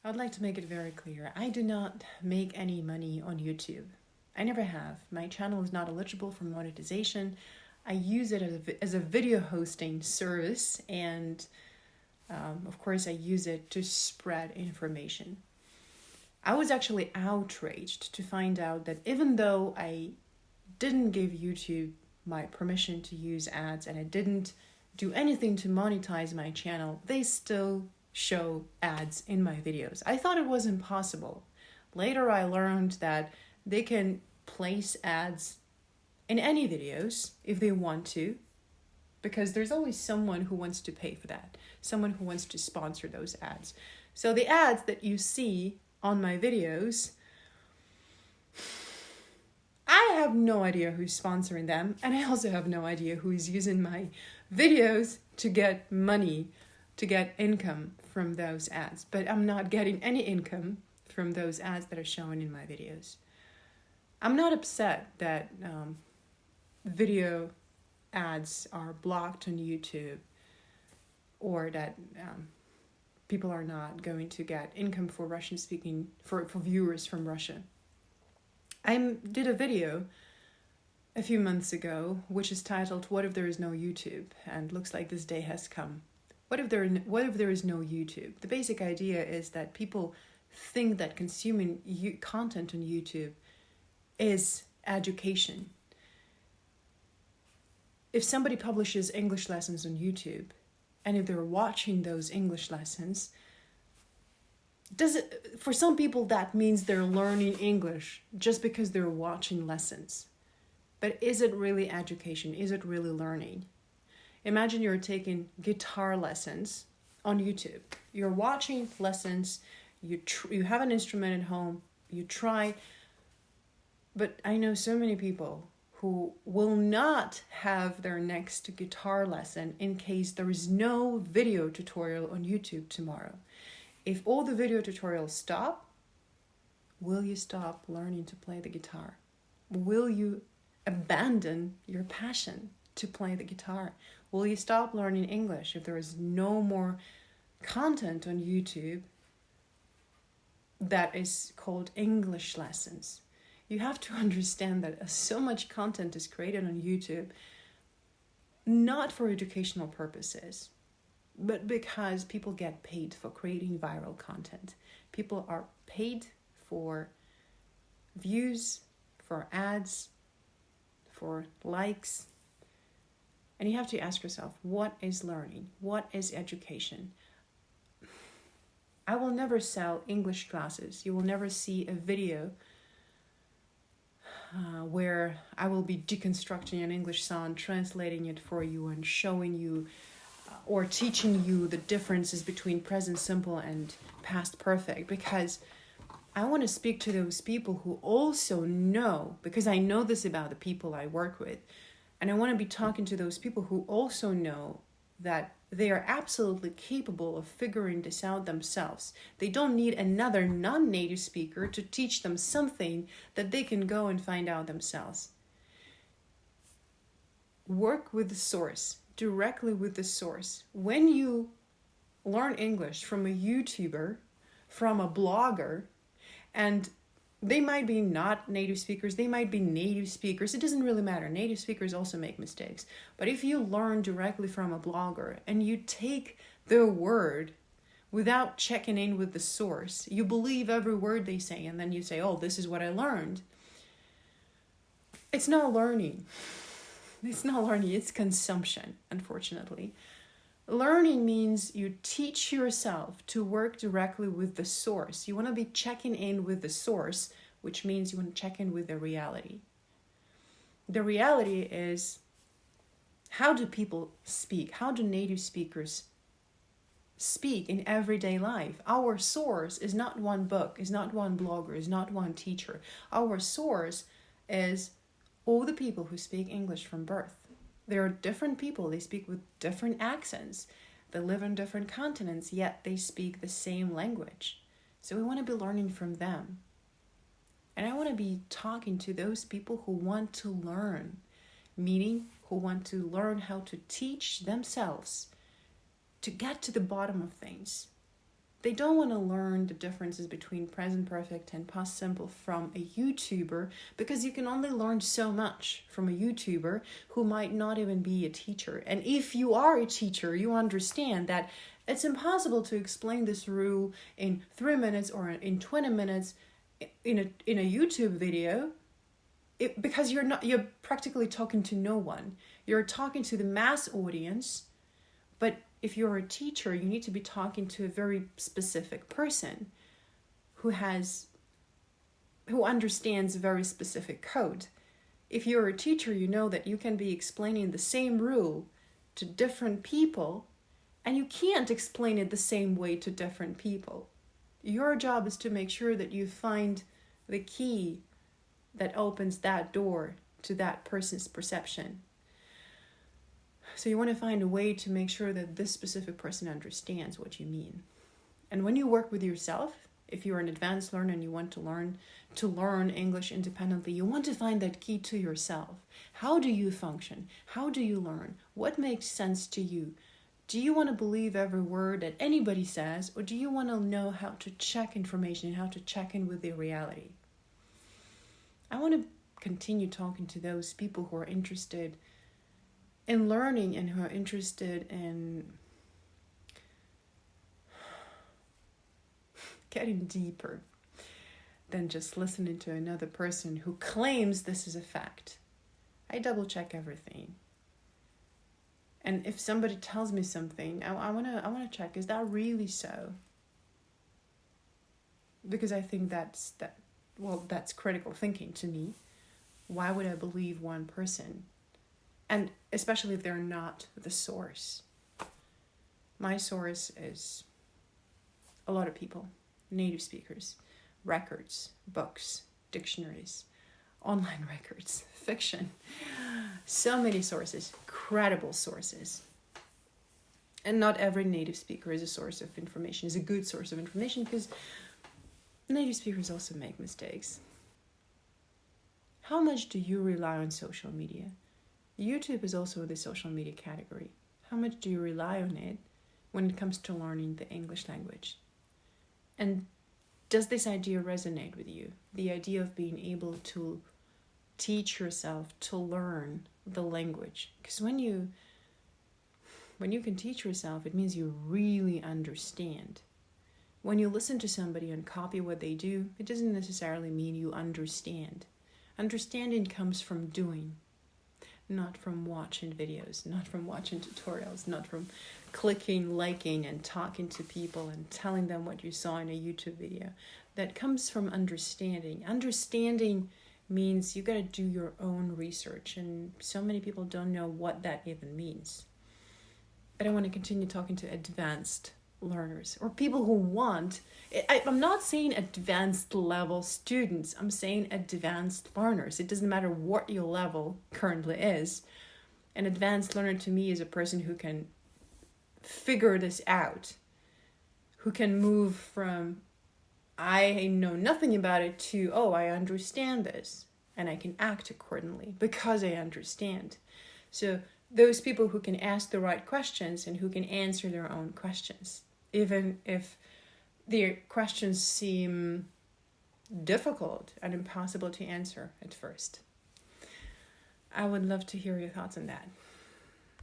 I'd like to make it very clear. I do not make any money on YouTube. I never have. My channel is not eligible for monetization. I use it as a video hosting service, and of course I use it to spread information. I was actually outraged to find out that even though I didn't give YouTube my permission to use ads and I didn't do anything to monetize my channel, they still show ads in my videos. I thought it was impossible. Later I learned that they can place ads in any videos if they want to, because there's always someone who wants to pay for that, someone who wants to sponsor those ads. So the ads that you see on my videos, I have no idea who's sponsoring them, and I also have no idea who is using my videos to get money, to get income from those ads. But I'm not getting any income from those ads that are shown in my videos. I'm not upset that video ads are blocked on YouTube, or that people are not going to get income for Russian speaking, for viewers from Russia. I did a video a few months ago, which is titled, "What if there is no YouTube?" And looks like this day has come. What if there is no YouTube? The basic idea is that people think that consuming content on YouTube is education. If somebody publishes English lessons on YouTube, and if they're watching those English lessons, for some people that means they're learning English just because they're watching lessons. But is it really education? Is it really learning? Imagine you're taking guitar lessons on YouTube. You're watching lessons, you have an instrument at home, you try. But I know so many people who will not have their next guitar lesson in case there is no video tutorial on YouTube tomorrow. If all the video tutorials stop, will you stop learning to play the guitar? Will you abandon your passion to play the guitar? Will you stop learning English if there is no more content on YouTube that is called English lessons? You have to understand that so much content is created on YouTube, not for educational purposes, but because people get paid for creating viral content. People are paid for views, for ads, for likes. And you have to ask yourself, what is learning? What is education? I will never sell English classes. You will never see a video where I will be deconstructing an English song, translating it for you, and showing you or teaching you the differences between present simple and past perfect, because I want to speak to those people who also know, because I know this about the people I work with, and I want to be talking to those people who also know that they are absolutely capable of figuring this out themselves. They don't need another non-native speaker to teach them something that they can go and find out themselves. Work with the source, directly with the source. When you learn English from a YouTuber, from a blogger, and they might be not native speakers, they might be native speakers, it doesn't really matter. Native speakers also make mistakes. But if you learn directly from a blogger and you take their word without checking in with the source, you believe every word they say, and then you say, oh, this is what I learned. It's not learning. It's not learning, it's consumption, unfortunately. Learning means you teach yourself to work directly with the source. You want to be checking in with the source, which means you want to check in with the reality. The reality is, how do people speak? How do native speakers speak in everyday life? Our source is not one book, is not one blogger, is not one teacher. Our source is all the people who speak English from birth. There are different people, they speak with different accents. They live on different continents, yet they speak the same language. So we want to be learning from them. And I want to be talking to those people who want to learn, meaning who want to learn how to teach themselves to get to the bottom of things. they don't want to learn the differences between present perfect and past simple from a YouTuber, because you can only learn so much from a YouTuber who might not even be a teacher. And if you are a teacher, you understand that it's impossible to explain this rule in 3 minutes or in 20 minutes in a YouTube video. Because you're practically talking to no one. You're talking to the mass audience, but if you're a teacher, you need to be talking to a very specific person who understands very specific code. If you're a teacher, you know that you can be explaining the same rule to different people, and you can't explain it the same way to different people. Your job is to make sure that you find the key that opens that door to that person's perception. So you want to find a way to make sure that this specific person understands what you mean. And when you work with yourself, if you're an advanced learner and you want to learn English independently, you want to find that key to yourself. How do you function? How do you learn? What makes sense to you? Do you want to believe every word that anybody says, or do you want to know how to check information and how to check in with the reality? I want to continue talking to those people who are interested in learning and who are interested in getting deeper than just listening to another person who claims this is a fact. I double check everything. And if somebody tells me something, I wanna check, is that really so? Because I think that's critical thinking to me. Why would I believe one person? And especially if they're not the source. My source is a lot of people, native speakers, records, books, dictionaries, online records, fiction. So many sources, credible sources. And not every native speaker is a source of information, is a good source of information, because native speakers also make mistakes. How much do you rely on social media? YouTube is also in the social media category. How much do you rely on it when it comes to learning the English language? And does this idea resonate with you? The idea of being able to teach yourself to learn the language. Because when you can teach yourself, it means you really understand. When you listen to somebody and copy what they do, it doesn't necessarily mean you understand. Understanding comes from doing, not from watching videos, not from watching tutorials, not from clicking, liking, and talking to people and telling them what you saw in a YouTube video. That comes from understanding. Understanding means you got to do your own research, and so many people don't know what that even means. But I want to continue talking to advanced learners, or people who want, I'm not saying advanced level students, I'm saying advanced learners. It doesn't matter what your level currently is. An advanced learner to me is a person who can figure this out, who can move from I know nothing about it to, oh, I understand this, and I can act accordingly because I understand. So those people who can ask the right questions and who can answer their own questions, even if their questions seem difficult and impossible to answer at first. I would love to hear your thoughts on that.